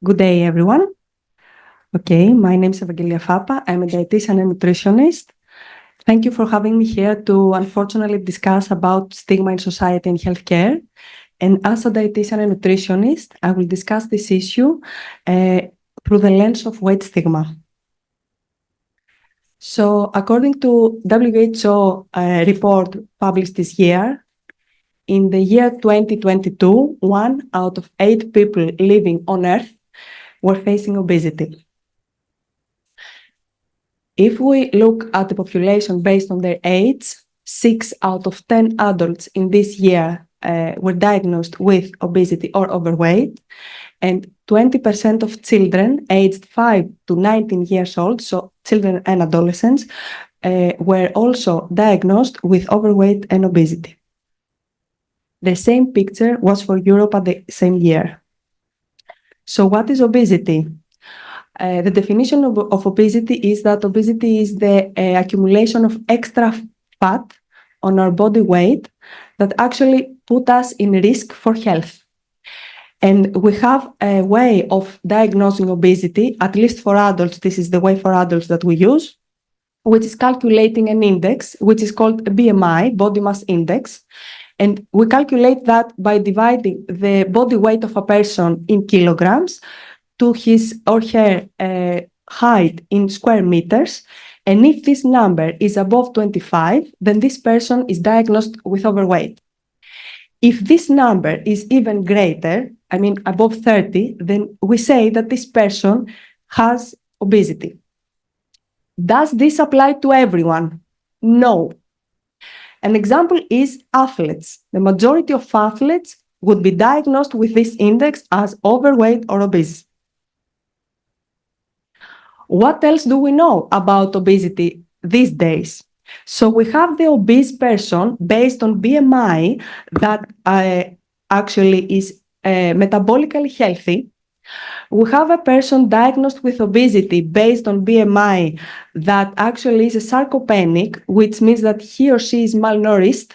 Good day, everyone. Okay, my name is FAPPA. I'm a dietitian and nutritionist. Thank you for having me here to unfortunately discuss about stigma in society and healthcare. And as a dietitian and nutritionist, I will discuss this issue through the lens of weight stigma. So, according to WHO report published this year, in the year 2022, 1 out of 8 people living on Earth were facing obesity. If we look at the population based on their age, 6 out of 10 adults in this year were diagnosed with obesity or overweight, and 20% of children aged 5 to 19 years old, so children and adolescents, were also diagnosed with overweight and obesity. The same picture was for Europe at the same year. So what is obesity? The definition of obesity is that obesity is the accumulation of extra fat on our body weight that actually put us in risk for health. And we have a way of diagnosing obesity, at least for adults, this is the way for adults that we use, which is calculating an index, which is called a BMI, body mass index. And we calculate that by dividing the body weight of a person in kilograms to his or her height in square meters. And if this number is above 25, then this person is diagnosed with overweight. If this number is even greater, I mean above 30, then we say that this person has obesity. Does this apply to everyone? No. An example is athletes. The majority of athletes would be diagnosed with this index as overweight or obese. What else do we know about obesity these days? So we have the obese person based on BMI that actually is metabolically healthy. We have a person diagnosed with obesity based on BMI that actually is a sarcopenic, which means that he or she is malnourished.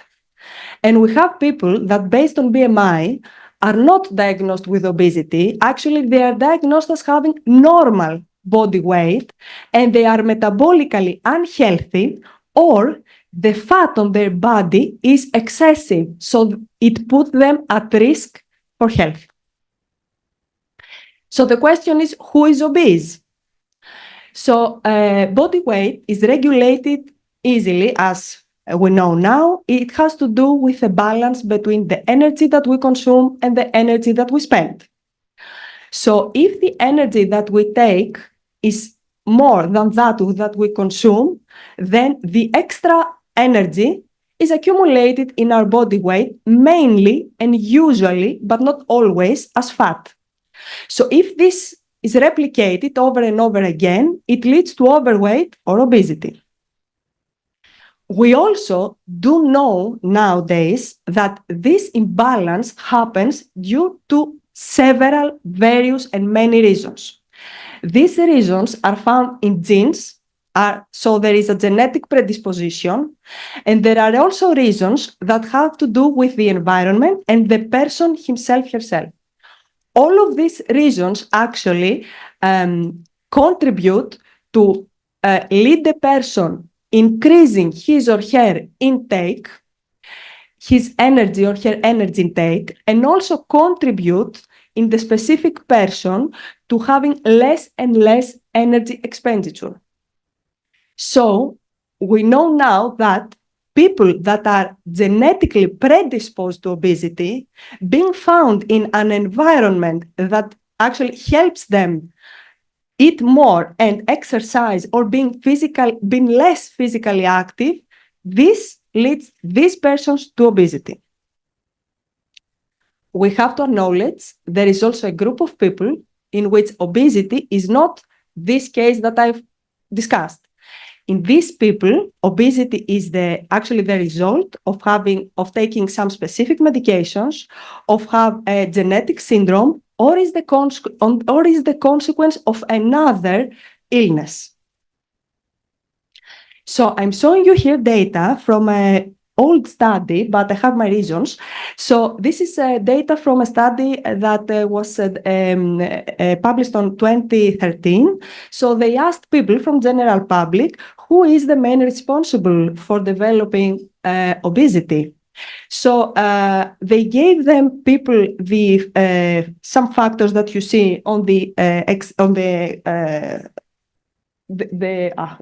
And we have people that based on BMI are not diagnosed with obesity. Actually, they are diagnosed as having normal body weight and they are metabolically unhealthy, or the fat on their body is excessive, so it puts them at risk for health. So the question is, who is obese? So body weight is regulated easily, as we know now. It has to do with a balance between the energy that we consume and the energy that we spend. So if the energy that we take is more than that we consume, then the extra energy is accumulated in our body weight, mainly and usually, but not always, as fat. So if this is replicated over and over again, it leads to overweight or obesity. We also do know nowadays that this imbalance happens due to several, various, and many reasons. These reasons are found in genes, so there is a genetic predisposition, and there are also reasons that have to do with the environment and the person himself, herself. All of these reasons actually contribute to lead the person increasing his or her intake, his energy or her energy intake, and also contribute in the specific person to having less and less energy expenditure. So we know now that people that are genetically predisposed to obesity, being found in an environment that actually helps them eat more and exercise, or being less physically active, this leads these persons to obesity. We have to acknowledge there is also a group of people in which obesity is not this case that I've discussed. In these people, obesity is actually the result of taking some specific medications, of have a genetic syndrome, or is the consequence of another illness. So I'm showing you here data from old study, but I have my reasons. So this is data from a study that was published on 2013. So they asked people from general public who is the main responsible for developing obesity. So they gave them people the some factors that you see on the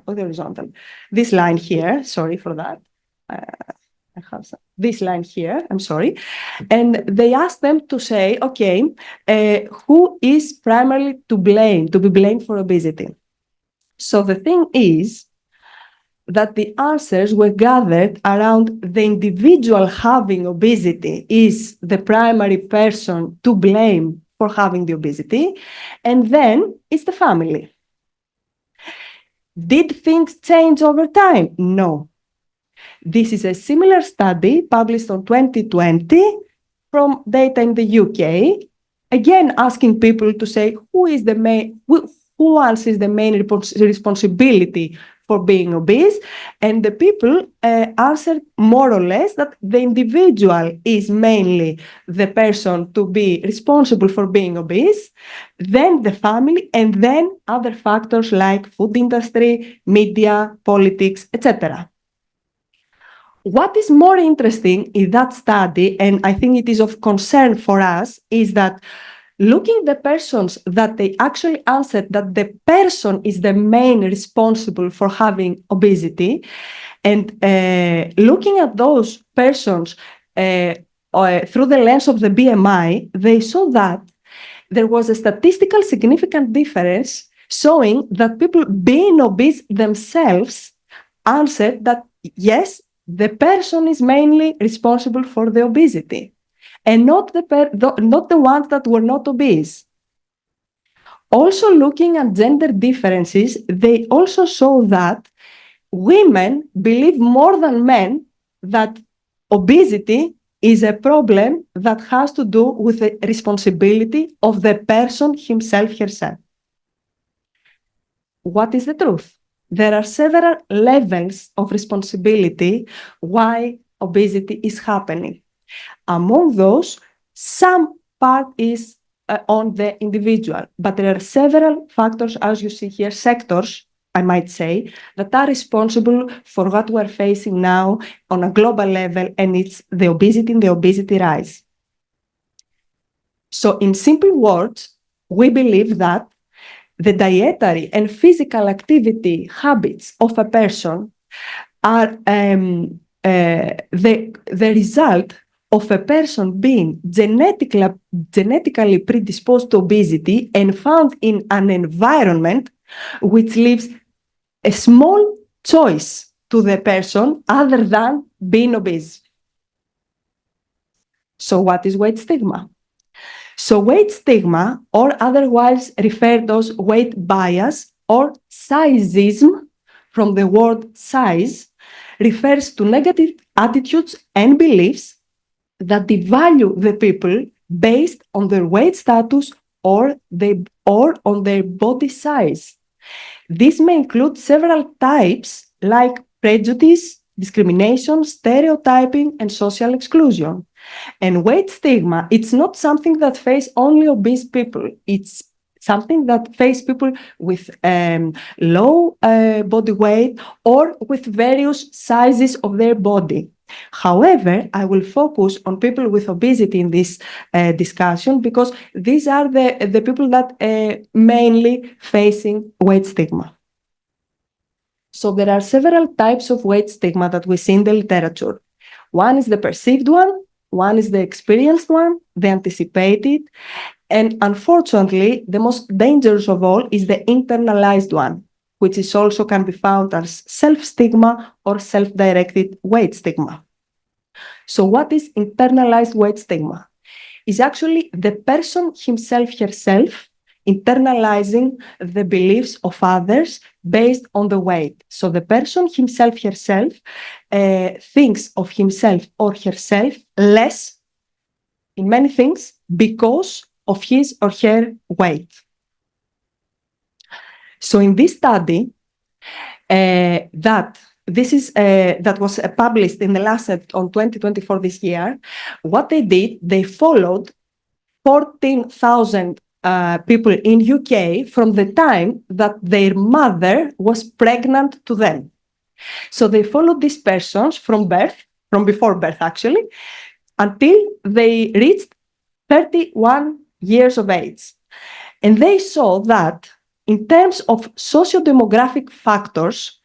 horizontal, this line here. Sorry for that. I have this line here. I'm sorry, and they asked them to say, okay, who is primarily to be blamed for obesity? So the thing is that the answers were gathered around the individual having obesity is the primary person to blame for having the obesity, and then it's the family. Did things change over time? No. This is a similar study published in 2020 from data in the UK, again asking people to say who else is the main responsibility for being obese, and the people answered more or less that the individual is mainly the person to be responsible for being obese, then the family, and then other factors like food industry, media, politics, etc. What is more interesting in that study, and I think it is of concern for us, is that looking the persons that they actually answered that the person is the main responsible for having obesity, and looking at those persons through the lens of the BMI, they saw that there was a statistical significant difference showing that people being obese themselves answered that yes, the person is mainly responsible for the obesity, and not the ones that were not obese. Also, looking at gender differences, they also show that women believe more than men that obesity is a problem that has to do with the responsibility of the person himself, herself. What is the truth? There are several levels of responsibility why obesity is happening. Among those, some part is on the individual, but there are several factors, as you see here, sectors, I might say, that are responsible for what we're facing now on a global level, and it's the obesity and the obesity rise. So in simple words, we believe that the dietary and physical activity habits of a person are the result of a person being genetically predisposed to obesity and found in an environment which leaves a small choice to the person other than being obese. So what is weight stigma? So weight stigma, or otherwise referred as weight bias or sizeism, from the word size, refers to negative attitudes and beliefs that devalue the people based on their weight status or on their body size. This may include several types like prejudice, discrimination, stereotyping, and social exclusion. And weight stigma, it's not something that face only obese people. It's something that face people with low body weight or with various sizes of their body. However, I will focus on people with obesity in this discussion because these are the people that mainly facing weight stigma. So there are several types of weight stigma that we see in the literature. One is the perceived one is the experienced one, the anticipated, and unfortunately, the most dangerous of all is the internalized one, which is also can be found as self-stigma or self-directed weight stigma. So what is internalized weight stigma? Is actually the person himself, herself, internalizing the beliefs of others based on the weight. So the person himself, herself, thinks of himself or herself less in many things because of his or her weight. So in this study, that this is that was published in the Lancet on 2024 this year. What they did, they followed 14,000 people in UK from the time that their mother was pregnant to them. So they followed these persons from birth, from before birth actually, until they reached 31 years of age. And they saw that in terms of socio-demographic factors,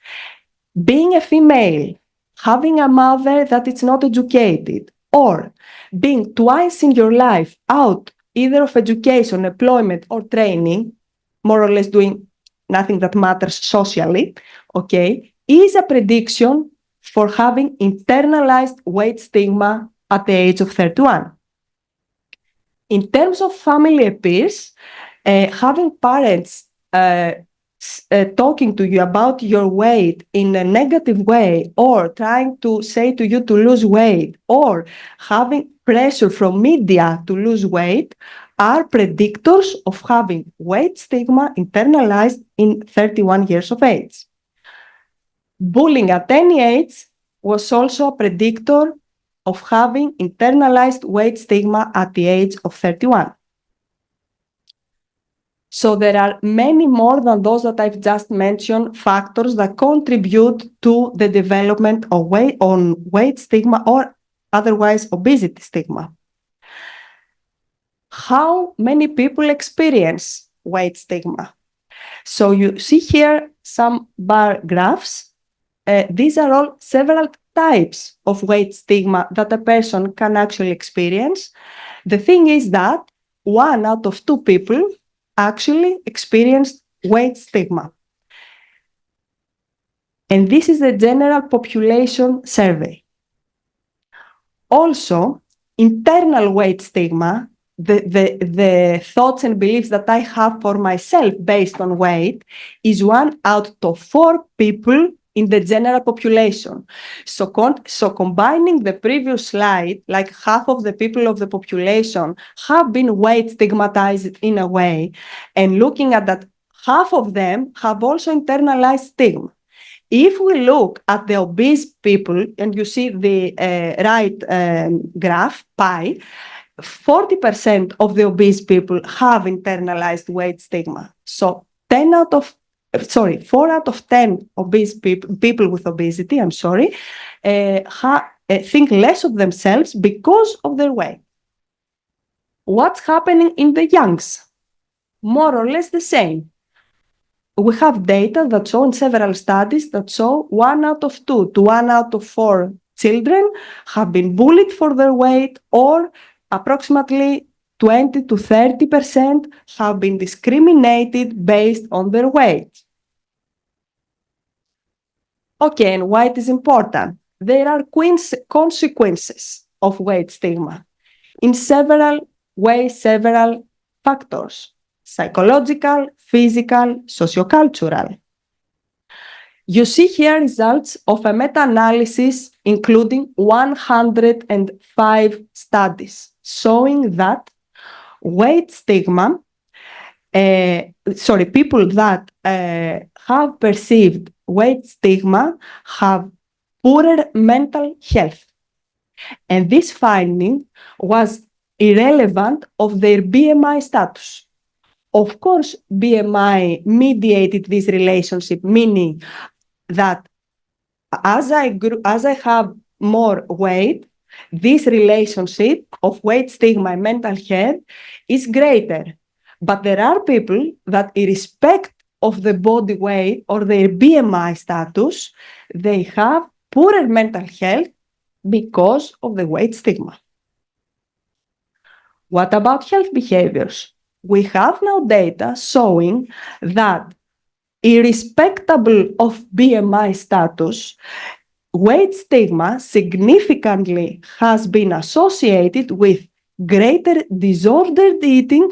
being a female, having a mother that is not educated, or being twice in your life out either of education, employment, or training, more or less doing nothing that matters socially, okay, is a prediction for having internalized weight stigma at the age of 31. In terms of family peers, having parents talking to you about your weight in a negative way, or trying to say to you to lose weight, or having pressure from media to lose weight, are predictors of having weight stigma internalized in 31 years of age. Bullying at any age was also a predictor of having internalized weight stigma at the age of 31. So there are many more than those that I've just mentioned factors that contribute to the development of weight stigma or otherwise obesity stigma. How many people experience weight stigma? So you see here some bar graphs. These are all several types of weight stigma that a person can actually experience. The thing is that 1 out of 2 people actually experienced weight stigma. And this is the general population survey. Also, internal weight stigma, the thoughts and beliefs that I have for myself based on weight, is 1 out of 4 people in the general population. So combining the previous slide, like half of the people of the population have been weight stigmatized in a way, and looking at that, half of them have also internalized stigma. If we look at the obese people, and you see the right graph, pie, 40% of the obese people have internalized weight stigma. So 4 out of 10 obese people with obesity, think less of themselves because of their weight. What's happening in the youngs? More or less the same. We have data that show in several studies that show 1 out of 2 to 1 out of 4 children have been bullied for their weight, or approximately 20 to 30% have been discriminated based on their weight. Okay, and why it is important? There are consequences of weight stigma in several ways, several factors: psychological, physical, sociocultural. You see here results of a meta-analysis including 105 studies showing that weight stigma, people that have perceived weight stigma have poorer mental health. And this finding was irrelevant of their BMI status. Of course, BMI mediated this relationship, meaning that as I have more weight, this relationship of weight stigma and mental health is greater. But there are people that, irrespective of the body weight or their BMI status, they have poorer mental health because of the weight stigma. What about health behaviors? We have now data showing that, irrespective of BMI status, weight stigma significantly has been associated with greater disordered eating,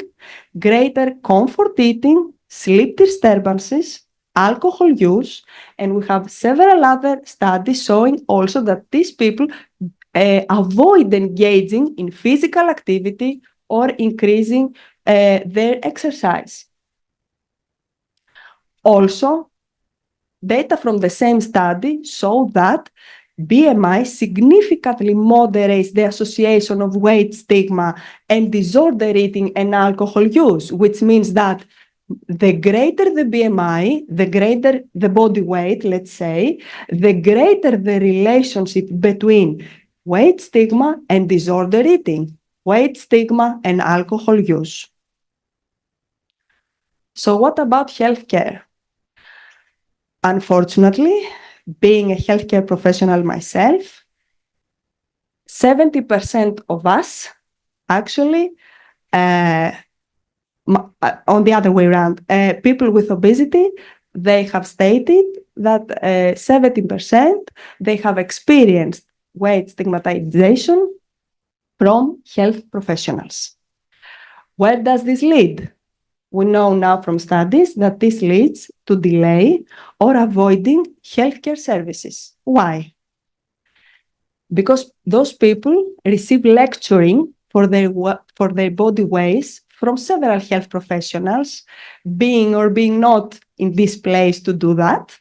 greater comfort eating, sleep disturbances, alcohol use, and we have several other studies showing also that these people avoid engaging in physical activity or increasing their exercise. Also, data from the same study show that BMI significantly moderates the association of weight stigma and disorder eating and alcohol use, which means that the greater the BMI, the greater the body weight, let's say, the greater the relationship between weight stigma and disorder eating, weight stigma and alcohol use. So what about healthcare? Unfortunately, being a healthcare professional myself, 70% of us actually, on the other way around, people with obesity, they have stated that 70% they have experienced weight stigmatization from health professionals. Where does this lead? We know now from studies that this leads to delay or avoiding healthcare services. Why? Because those people receive lecturing for their body weights from several health professionals, being or being not in this place to do that,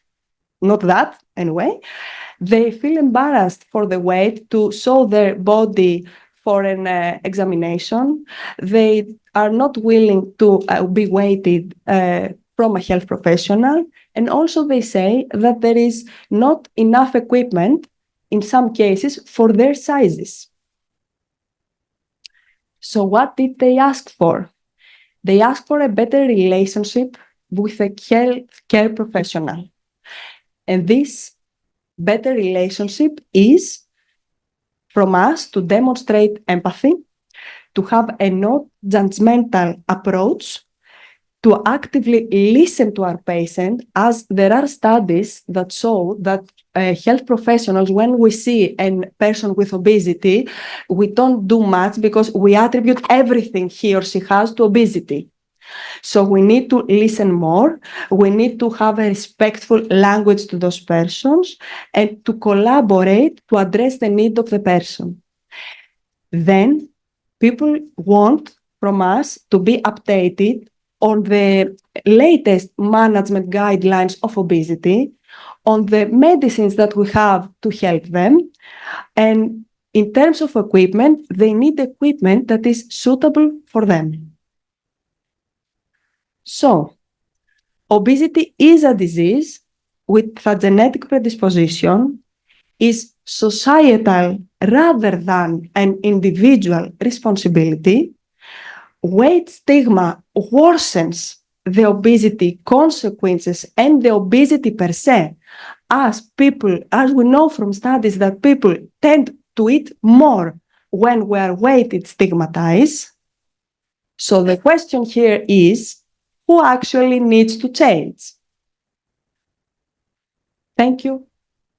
not that anyway. They feel embarrassed for the weight to show their body for an examination. They are not willing to be weighted from a health professional. And also they say that there is not enough equipment in some cases for their sizes. So what did they ask for? They asked for a better relationship with a healthcare professional. And this better relationship is from us to demonstrate empathy, to have a non-judgmental approach, to actively listen to our patient, as there are studies that show that health professionals, when we see a person with obesity, we don't do much because we attribute everything he or she has to obesity. So we need to listen more. We need to have a respectful language to those persons and to collaborate to address the need of the person. Then people want from us to be updated on the latest management guidelines of obesity, on the medicines that we have to help them. And in terms of equipment, they need equipment that is suitable for them. So, obesity is a disease with a genetic predisposition, is societal rather than an individual responsibility. Weight stigma worsens the obesity consequences and the obesity per se, as we know from studies that people tend to eat more when we are weighted stigmatized. So the question here is, who actually needs to change? Thank you,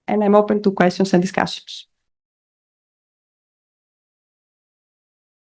and I'm open to questions and discussions.